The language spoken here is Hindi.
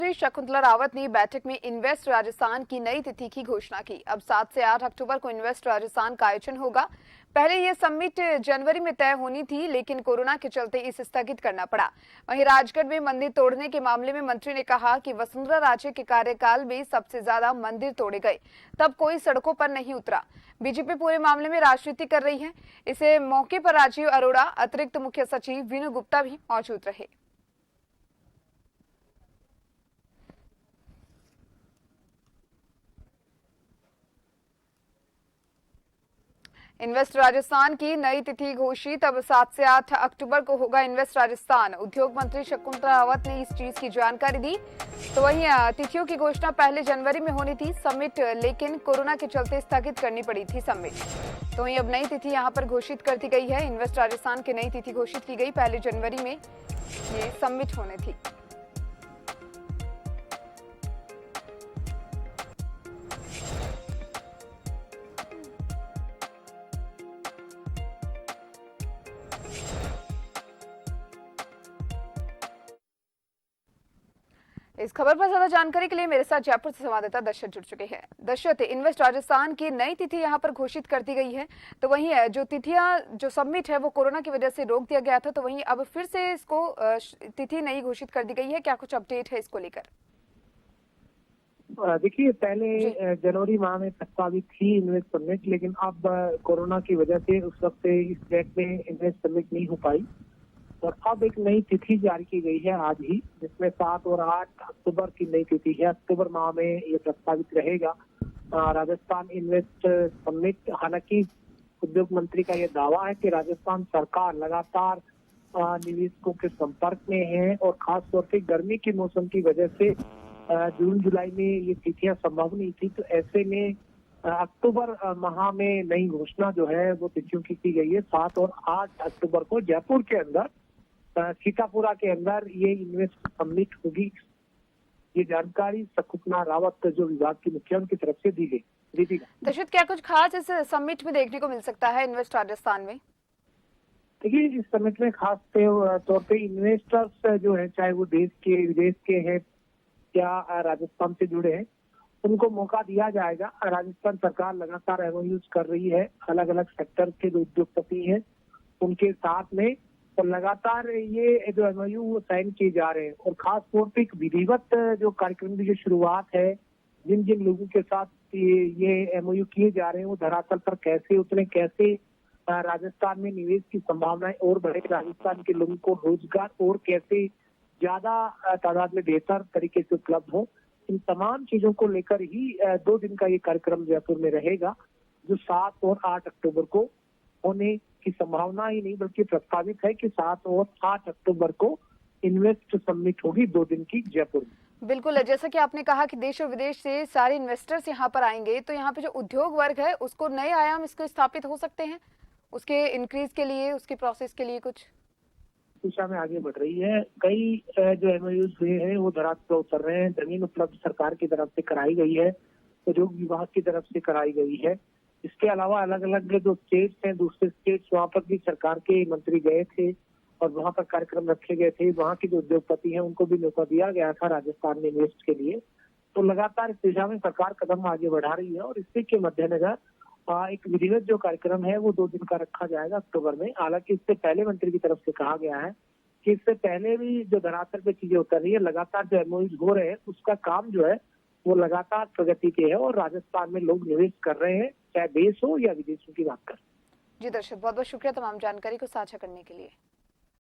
श्री शकुंतला रावत ने बैठक में इन्वेस्ट राजस्थान की नई तिथि की घोषणा की। अब 7 से 8 अक्टूबर को इन्वेस्ट राजस्थान का आयोजन होगा। पहले यह समिट जनवरी में तय होनी थी, लेकिन कोरोना के चलते इसे स्थगित करना पड़ा। वहीं राजगढ़ में मंदिर तोड़ने के मामले में मंत्री ने कहा कि वसुंधरा राजे के कार्यकाल में सबसे ज्यादा मंदिर तोड़े गए, तब कोई सड़कों पर नहीं उतरा। बीजेपी पूरे मामले में राजनीति कर रही है। इसे मौके पर राजीव अरोड़ा, अतिरिक्त मुख्य सचिव विनू गुप्ता भी मौजूद रहे। इन्वेस्ट राजस्थान की नई तिथि घोषित। अब 7 से 8 अक्टूबर को होगा इन्वेस्ट राजस्थान। उद्योग मंत्री शकुंतला रावत ने इस चीज की जानकारी दी। तो वहीं तिथियों की घोषणा पहले जनवरी में होनी थी समिट, लेकिन कोरोना के चलते स्थगित करनी पड़ी थी समिट। तो वहीं अब नई तिथि यहां पर घोषित कर दी गई है। इन्वेस्ट राजस्थान की नई तिथि घोषित की गई। पहले जनवरी में ये समिट होनी थी। इस खबर पर ज्यादा जानकारी के लिए मेरे साथ जयपुर से संवाददाता दशरथ जुड़ चुके हैं। दशरथ, इन्वेस्ट राजस्थान की नई तिथि यहां पर घोषित कर दी गई है। तो वहीं जो तिथियां, जो समिट है वो कोरोना की वजह से रोक दिया गया था, तो वहीं अब फिर से इसको तिथि नई घोषित कर दी गई है। क्या कुछ अपडेट है इसको लेकर? देखिए, पहले जनवरी माह में प्रस्तावित थी इन्वेस्ट समिट, लेकिन अब कोरोना की वजह से उस वक्त इस डेट में इन्वेस्ट समिट नहीं हो पाई और अब एक नई तिथि जारी की गई है आज ही, जिसमें 7 और 8 अक्टूबर की नई तिथि है। अक्टूबर माह में ये प्रस्तावित रहेगा राजस्थान इन्वेस्ट समिट। हालांकि उद्योग मंत्री का ये दावा है कि राजस्थान सरकार लगातार निवेशकों के संपर्क में है और खास तौर से गर्मी के मौसम की वजह से जून जुलाई में ये तिथियां संभव नहीं थी। तो ऐसे में अक्टूबर माह में नई घोषणा जो है वो तिथियों की गई है। 7 और 8 अक्टूबर को जयपुर के अंदर सीतापुरा के अंदर ये इन्वेस्ट समिट होगी। ये जानकारी शकुंतला रावत जो विभाग की मुखिया उनकी तरफ से दी गई। दशरथ, क्या कुछ खास इस समिट में देखने को मिल सकता है इन्वेस्ट राजस्थान में? देखिए, इस समिट में खास तौर पे इन्वेस्टर्स जो है, चाहे वो देश के विदेश के हैं या राजस्थान से जुड़े हैं, उनको मौका दिया जाएगा। राजस्थान सरकार लगातार एमओयूज कर रही है अलग अलग सेक्टर के जो उद्योगपति हैं उनके साथ में, और लगातार ये जो एमओयू वो साइन किए जा रहे हैं। और खास तौर पे एक विधिवत जो कार्यक्रम की जो शुरुआत है, जिन जिन लोगों के साथ ये एमओयू किए जा रहे हैं वो धरातल पर कैसे उतरे, कैसे राजस्थान में निवेश की संभावनाएं और बढ़े, राजस्थान के लोगों को रोजगार और कैसे ज्यादा तादाद में बेहतर तरीके से उपलब्ध हो, इन तमाम चीजों को लेकर ही 2 दिन का ये कार्यक्रम जयपुर में रहेगा, जो 7 और 8 अक्टूबर को होने की संभावना ही नहीं बल्कि प्रस्तावित है कि 7 और 8 अक्टूबर को इन्वेस्ट समिट होगी 2 दिन की जयपुर में। बिल्कुल, जैसा कि आपने कहा कि देश और विदेश से सारे इन्वेस्टर्स यहाँ पर आएंगे, तो यहाँ पे जो उद्योग वर्ग है उसको नए आयाम इसको स्थापित हो सकते हैं, उसके इंक्रीज के लिए, उसके प्रोसेस के लिए कुछ दिशा में आगे बढ़ रही है। कई जो एमओयूज हुए हैं वो धरातल पर उतर रहे हैं। जमीन उपलब्ध सरकार की तरफ से कराई गई है, उद्योग विभाग की तरफ से कराई गई है। इसके अलावा अलग अलग जो स्टेट्स हैं, दूसरे स्टेट्स, वहाँ पर भी सरकार के मंत्री गए थे और वहाँ पर कार्यक्रम रखे गए थे। वहाँ के जो उद्योगपति हैं उनको भी मौका दिया गया था राजस्थान में इन्वेस्ट के लिए। तो लगातार इस दिशा में सरकार कदम आगे बढ़ा रही है और इसी के मद्देनजर एक विधिवत जो कार्यक्रम है वो 2 दिन का रखा जाएगा अक्टूबर में। हालांकि इससे पहले मंत्री की तरफ से कहा गया है कि इससे पहले भी जो धरातल पे चीजें उतर रही है, लगातार जो एमओयूज हो रहे हैं उसका काम जो है वो लगातार प्रगति पे है और राजस्थान में लोग निवेश कर रहे हैं, चाहे देश हो या विदेशों की बात करें। जी दर्शक, बहुत बहुत शुक्रिया तमाम जानकारी को साझा करने के लिए।